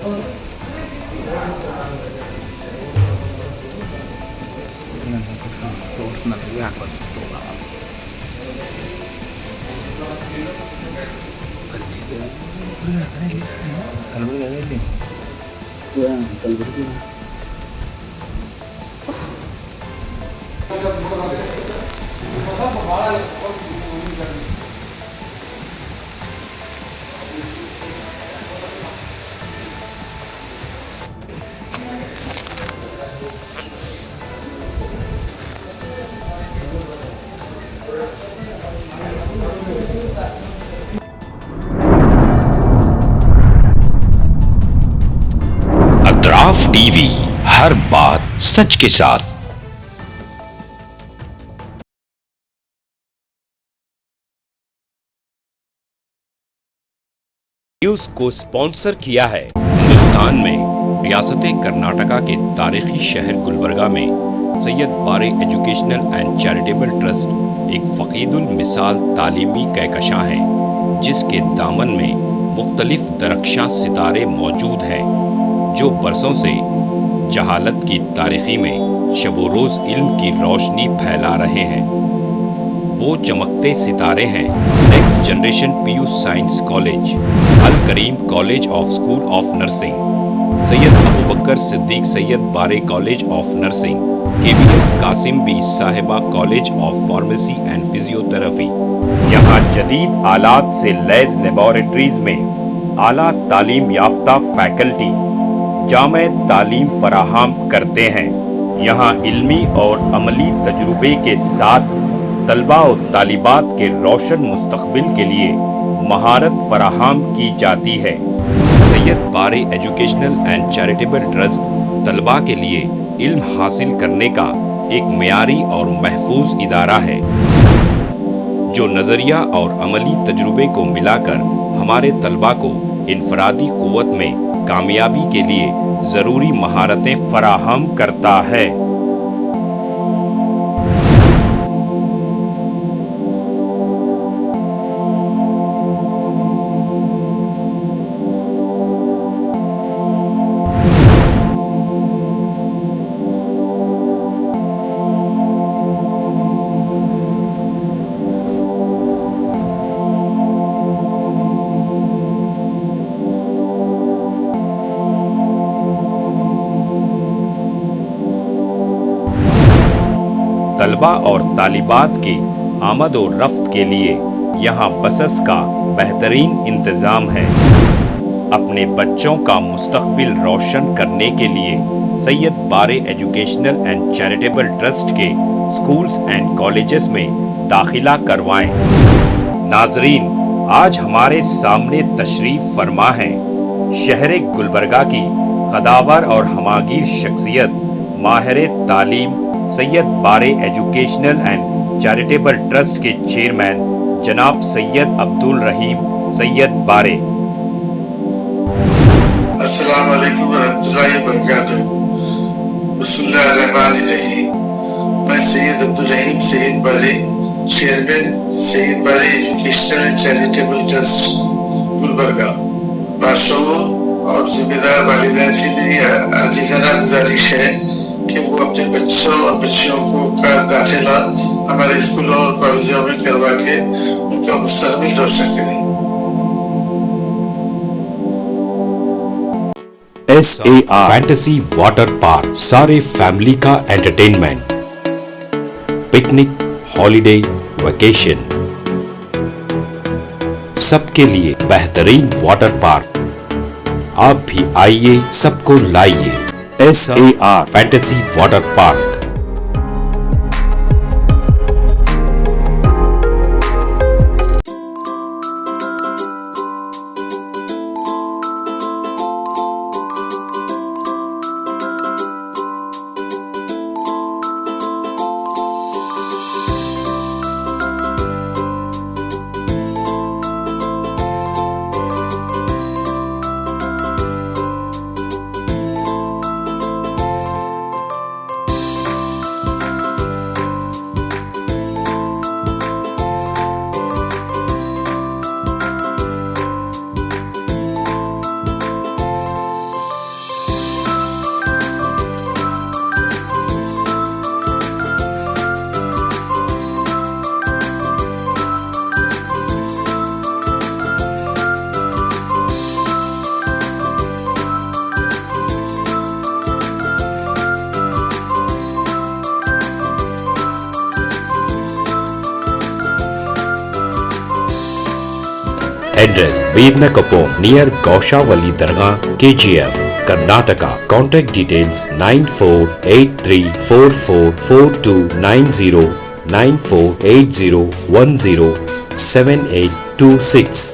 Ganun kasi tour na nagakot ito lang. Kalau ini. Ya, kalau begini. Atraf TV, हर बात सच के साथ। न्यूज को स्पॉन्सर किया है। हिंदुस्तान में रियासत कर्नाटका के तारीखी शहर गुलबर्गा में Syed Bare educational and charitable trust एक फ़कीदुल मिसाल तालीमी कहकशां है, जिसके दामन में मुख्तलिफ दरख्शां सितारे मौजूद हैं, जो बरसों से जहालत की तारीखी में शब रोज़ इल्म की रोशनी फैला रहे हैं। वो चमकते सितारे हैं next generation PU science college, Al Kareem college of school of nursing, Syed Abu Bakar Siddiq Syed Bare college of nursing, KBS Kasim Bi Sahiba college of pharmacy and physiotherapy. यहाँ जदीद आलात से लैस लेबोरेटरीज में आला तालीम याफ्ता फैकल्टी जामे तालीम फराहम करते हैं। यहाँ इल्मी और अमली तजुर्बे के साथ तलबा और तालिबात के रोशन मुस्तकबिल के लिए महारत फराहम की जाती है। Syed Bare educational and charitable trust तलबा के लिए इल्म हासिल करने का एक मियारी और महफूज इदारा है, जो नज़रिया और अमली तजुर्बे को मिलाकर हमारे तलबा को इनफरादी क़ुव्वत में कामयाबी के लिए ज़रूरी महारतें फराहम करता है। तलबा और तालिबात की आमद और रफ्त के लिए यहाँ बसेस का बेहतरीन इंतज़ाम है। अपने बच्चों का मुस्तकबिल रोशन करने के लिए Syed Bare educational and charitable trust के स्कूल्स एंड कॉलेजेस में दाखिला करवाएं। नाजरीन, आज हमारे सामने तशरीफ़ फरमा है शहर गुलबर्गा की कदावर और हमागीर शख्सियत माहिर तालीम Syed Bare educational and charitable trust के चेयरमैन जनाब सैयद अब्दुल रहीम सैयद बारे। अस्सलाम वालेकुम रहमतुल्लाहि व बरकातुहू। बिस्मिल्लाहिर्रहमानिर्रहीम। मैं सैयद अब्दुल रहीम सैयद बारे, chairman Syed Bare educational and charitable trust Gulbarga, बादशाहों और जिम्मेदार वालिदैन से मेरी अजीज़ाना गुजारिश है कि वो अपने बच्चों और बच्चियों को का दाखिला हमारे स्कूलों और कॉलेजों में करवा के उनका मुस्तकबिल रोशन करें। SAR फैंटेसी वाटर पार्क, सारे फैमिली का एंटरटेनमेंट, पिकनिक, हॉलिडे, वेकेशन, सबके लिए बेहतरीन वाटर पार्क। आप भी आइए, सबको लाइए। SAR fantasy water park. Address Veernakapur near Gaushavali Dargah, KGF, Karnataka. Contact details 9483444290 9480107826.